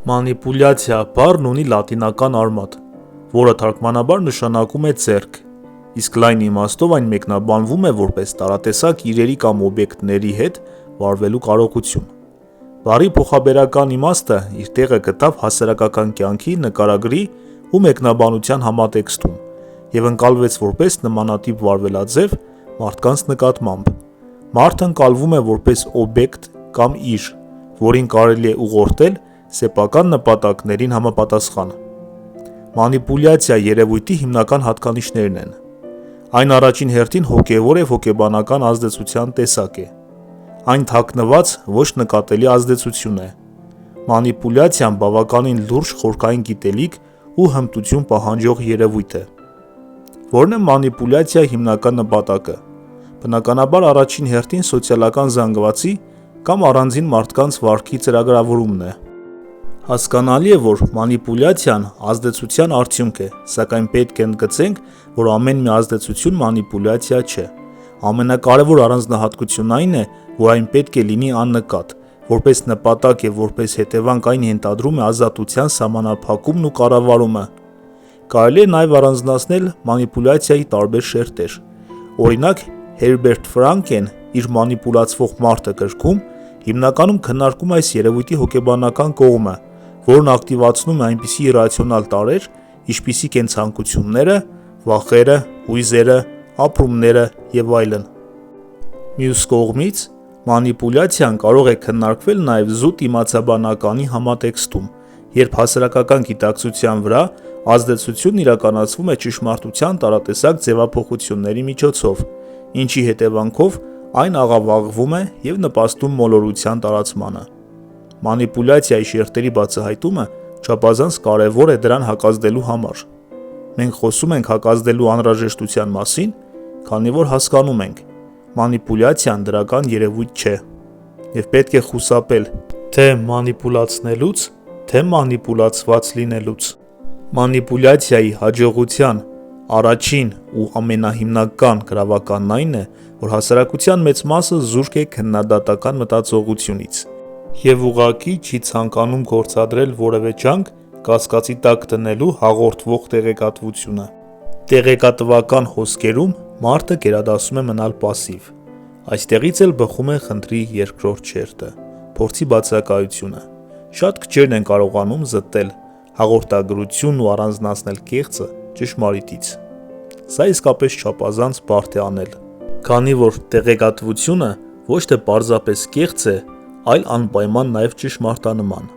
Մանիպուլյացիա բառն ունի լատինական արմատ, որը թարգմանաբար նշանակում է ձեռք, իսկ լայն իմաստով այն մեկնաբանվում է որպես տարատեսակ իրերի կամ օբյեկտների հետ վարվելու կարողություն։ Բառի փոխաբերական իմաստը իր տեղը գտավ հասարակական կյանքի, նկարագրի ու մեկնաբանության համատեքստում և ընկալվեց որպես նմանատիպ վարվելաձև մարդկանց նկատմամբ։ Մարդը ընկալվում է որպես օբյեկտ կամ իր, որին կարելի է ուղղորդել սեփական նպատակներին համապատասխան։ Մանիպուլյացիա երևույթի հիմնական հատկանիշներն են. այն առաջին հերթին հոգևոր և հոգեբանական ազդեցության տեսակ է։ Այն թաքնված, ոչ նկատելի ազդեցություն է։ Մանիպուլյացիան բավականին լուրջ խորքային գիտելիք ու հմտություն պահանջող երևույթ է։ Որն է մանիպուլյացիայի հիմնական նպատակը։ Բնականաբար առաջին հերթին սոցիալական զանգվածի կամ առանձին մարդկանց վարքի ծրագրավորումն է։ Հասկանալի է, որ մանիպուլյացիան ազդեցության արդյունք է, սակայն պետք է ընդգծենք, որ ամեն մի ազդեցություն մանիպուլյացիա չէ։ Ամենակարևոր առանձնահատկությունն այն է, որ այն պետք է լինի աննկատ, որպես նպատակ և որպես հետևանք այն ենթադրում է ազատության սահմանափակումն ու կառավարումը։ Կարելի է նաև առանձնացնել մանիպուլյացիայի տարբեր շերտեր։ Օրինակ, Հերբերտ Ֆրանկեն իր «Մանիպուլացվող մարդը» գրքում հիմնականում քննարկում է այս երևույթի հոգեբանական կողմը, որն ակտիվացնում է այնպիսի իռացիոնալ տարրեր, ինչպիսիք են ցանկությունները, վախերը, հույզերը, ապրումները և այլն։ Մյուս կողմից, մանիպուլյացիան կարող է քննարկվել նաև զուտ իմացաբանականի համատեքստում, երբ հասարակական գիտակցության վրա ազդեցությունն իրականացվում է ճշմարտության տարատեսակ ձևափոխությունների միջոցով, ինչի հետևանքով այն աղավաղվում է և նպաստում մոլորության տարածմանը։ Մանիպուլյացիայի շերտերի բացահայտումը չափազանց կարևոր է դրան հակազդելու համար։ Մենք խոսում ենք հակազդելու անհրաժեշտության մասին, քանի որ հասկանում ենք՝ մանիպուլյացիան դրական երևույթ չէ, և պետք է խուսափել թե մանիպուլացնելուց, թե մանիպուլացված լինելուց։ Մանիպուլյացիայի հաջողության առաջին ու ամենահիմնական գրավականն այն է, որ հասարակության մեծ մասը զուրկ է քննադատական մտածողությունից և ուղղակի չի ցանկանում գործադրել որևէ ջանք կասկածի տակ դնելու հաղորդվող տեղեկատվությունը։ Տեղեկատվական հոսքերում մարդը գերադասում է մնալ պասիվ։ Այստեղից էլ բխում է խնդրի երկրորդ շերտը՝ փորձի բացակայությունը։ Շատ քչերն են կարողանում զտել հաղորդագրությունն ու առանձնացնել կեղծը ճշմարիտից։ Սա իսկապես չափազանց բարդ է անել, քանի որ տեղեկատվությունը ոչ թե պարզապես կեղծ է, այլ անպայման նաև ճշմարտանման։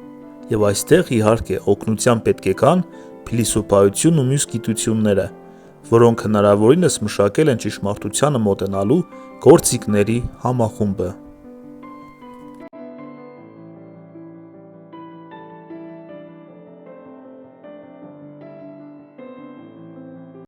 Եվ այստեղ, իհարկե, օգնության պետք է գան փիլիսոփայությունն ու մյուս գիտությունները, որոնք հնարավորինս մշակել են ճշմարտությանը մոտենալու գործիքների համախումբը։